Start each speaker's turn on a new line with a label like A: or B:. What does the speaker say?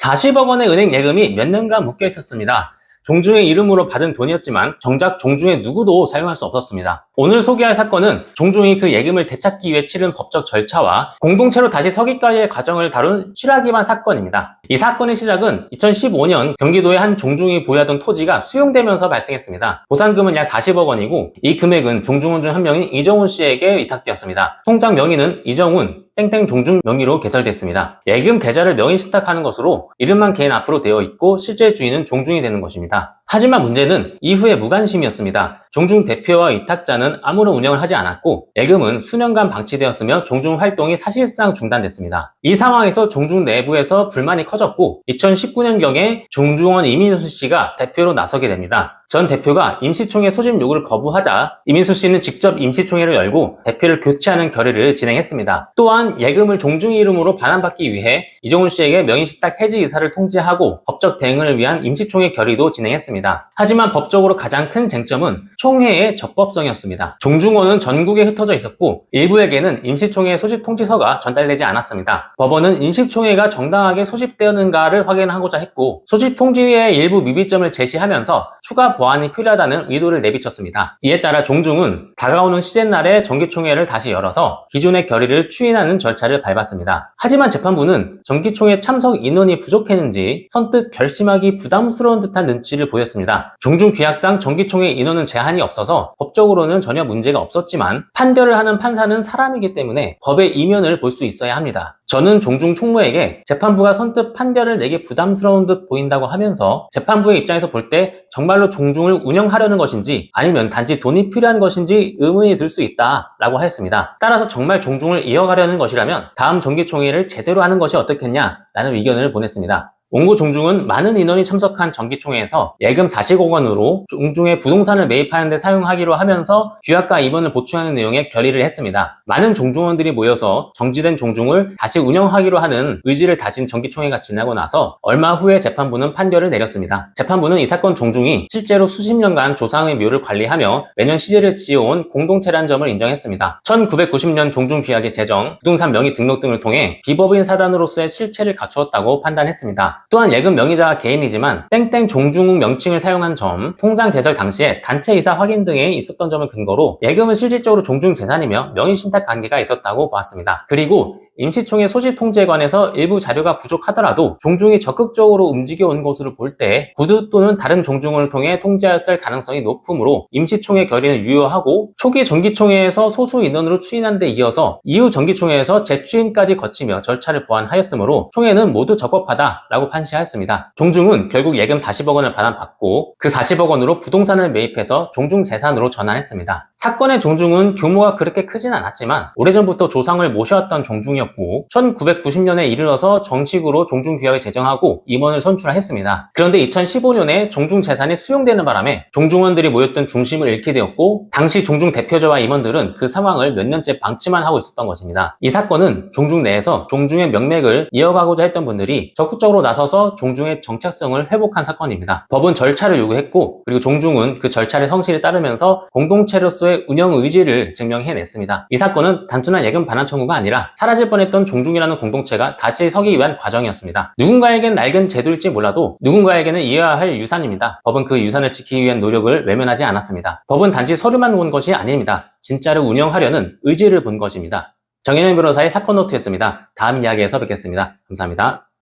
A: 40억 원의 은행 예금이 몇 년간 묶여 있었습니다. 종중의 이름으로 받은 돈이었지만 정작 종중의 누구도 사용할 수 없었습니다. 오늘 소개할 사건은 종중이 그 예금을 되찾기 위해 치른 법적 절차와 공동체로 다시 서기까지의 과정을 다룬 실화 기반 사건입니다. 이 사건의 시작은 2015년 경기도의 한 종중이 보유하던 토지가 수용되면서 발생했습니다. 보상금은 약 40억 원이고 이 금액은 종중원 중 한 명인 이정훈 씨에게 위탁되었습니다. 통장 명의는 이정훈 땡땡 종중 명의로 개설됐습니다. 예금 계좌를 명의 신탁하는 것으로 이름만 개인 앞으로 되어 있고 실제 주인은 종중이 되는 것입니다. 하지만 문제는 이후의 무관심이었습니다. 종중 대표와 위탁자는 아무런 운영을 하지 않았고 예금은 수년간 방치되었으며 종중 활동이 사실상 중단됐습니다. 이 상황에서 종중 내부에서 불만이 커졌고 2019년경에 종중원 이민수 씨가 대표로 나서게 됩니다. 전 대표가 임시총회 소집 요구를 거부하자 이민수 씨는 직접 임시총회를 열고 대표를 교체하는 결의를 진행했습니다. 또한 예금을 종중이 이름으로 반환받기 위해 이정훈 씨에게 명의신탁 해지 의사를 통지하고 법적 대응을 위한 임시총회 결의도 진행했습니다. 하지만 법적으로 가장 큰 쟁점은 총회의 적법성이었습니다. 종중원은 전국에 흩어져 있었고 일부에게는 임시총회 소집 통지서가 전달되지 않았습니다. 법원은 임시총회가 정당하게 소집되었는가를 확인하고자 했고 소집 통지의 일부 미비점을 제시하면서 추가 보완이 필요하다는 의도를 내비쳤습니다. 이에 따라 종중은 다가오는 시즌날에 정기총회를 다시 열어서 기존의 결의를 추인하는 절차를 밟았습니다. 하지만 재판부는 정기총회 참석 인원이 부족했는지 선뜻 결심하기 부담스러운 듯한 눈치를 보였습니다. 종중 규약상 정기총회 인원은 제한이 없어서 법적으로는 전혀 문제가 없었지만 판결을 하는 판사는 사람이기 때문에 법의 이면을 볼 수 있어야 합니다. 저는 종중 총무에게 재판부가 선뜻 판결을 내기 부담스러운 듯 보인다고 하면서 재판부의 입장에서 볼 때 정말로 종중을 운영하려는 것인지 아니면 단지 돈이 필요한 것인지 의문이 들 수 있다라고 하였습니다. 따라서 정말 종중을 이어가려는 것이라면 다음 정기총회를 제대로 하는 것이 어떻겠냐라는 의견을 보냈습니다. 원고 종중은 많은 인원이 참석한 정기총회에서 예금 40억 원으로 종중의 부동산을 매입하는 데 사용하기로 하면서 규약과 입원을 보충하는 내용의 결의를 했습니다. 많은 종중원들이 모여서 정지된 종중을 다시 운영하기로 하는 의지를 다진 정기총회가 지나고 나서 얼마 후에 재판부는 판결을 내렸습니다. 재판부는 이 사건 종중이 실제로 수십 년간 조상의 묘를 관리하며 매년 시제를 지어온 공동체란 점을 인정했습니다. 1990년 종중 규약의 제정, 부동산 명의 등록 등을 통해 비법인 사단으로서의 실체를 갖추었다고 판단했습니다. 또한 예금 명의자가 개인이지만 땡땡 종중 명칭을 사용한 점, 통장 개설 당시에 단체이사 확인 등에 있었던 점을 근거로 예금은 실질적으로 종중 재산이며 명의신탁 관계가 있었다고 보았습니다. 그리고 임시총회 소집 통지에 관해서 일부 자료가 부족하더라도 종중이 적극적으로 움직여온 것으로 볼 때 구두 또는 다른 종중을 통해 통지하였을 가능성이 높으므로 임시총회 결의는 유효하고 초기 정기총회에서 소수 인원으로 추인한 데 이어서 이후 정기총회에서 재추인까지 거치며 절차를 보완하였으므로 총회는 모두 적법하다라고 판시하였습니다. 종중은 결국 예금 40억 원을 반환받고 그 40억 원으로 부동산을 매입해서 종중 재산으로 전환했습니다. 사건의 종중은 규모가 그렇게 크진 않았지만 오래전부터 조상을 모셔왔던 종중이었고 1990년에 이르러서 정식으로 종중규약을 제정하고 임원을 선출했습니다. 그런데 2015년에 종중 재산이 수용되는 바람에 종중원들이 모였던 중심을 잃게 되었고 당시 종중 대표자와 임원들은 그 상황을 몇 년째 방치만 하고 있었던 것입니다. 이 사건은 종중 내에서 종중의 명맥을 이어가고자 했던 분들이 적극적으로 나서서 종중의 정체성을 회복한 사건입니다. 법은 절차를 요구했고 그리고 종중은 그 절차를 성실히 따르면서 공동체로서의 운영 의지를 증명해냈습니다. 이 사건은 단순한 예금 반환 청구가 아니라 사라질 뻔했던 종중이라는 공동체가 다시 서기 위한 과정이었습니다. 누군가에겐 낡은 제도일지 몰라도 누군가에게는 이어야 할 유산입니다. 법은 그 유산을 지키기 위한 노력을 외면하지 않았습니다. 법은 단지 서류만 본 것이 아닙니다. 진짜를 운영하려는 의지를 본 것입니다. 정현영 변호사의 사건 노트였습니다. 다음 이야기에서 뵙겠습니다. 감사합니다.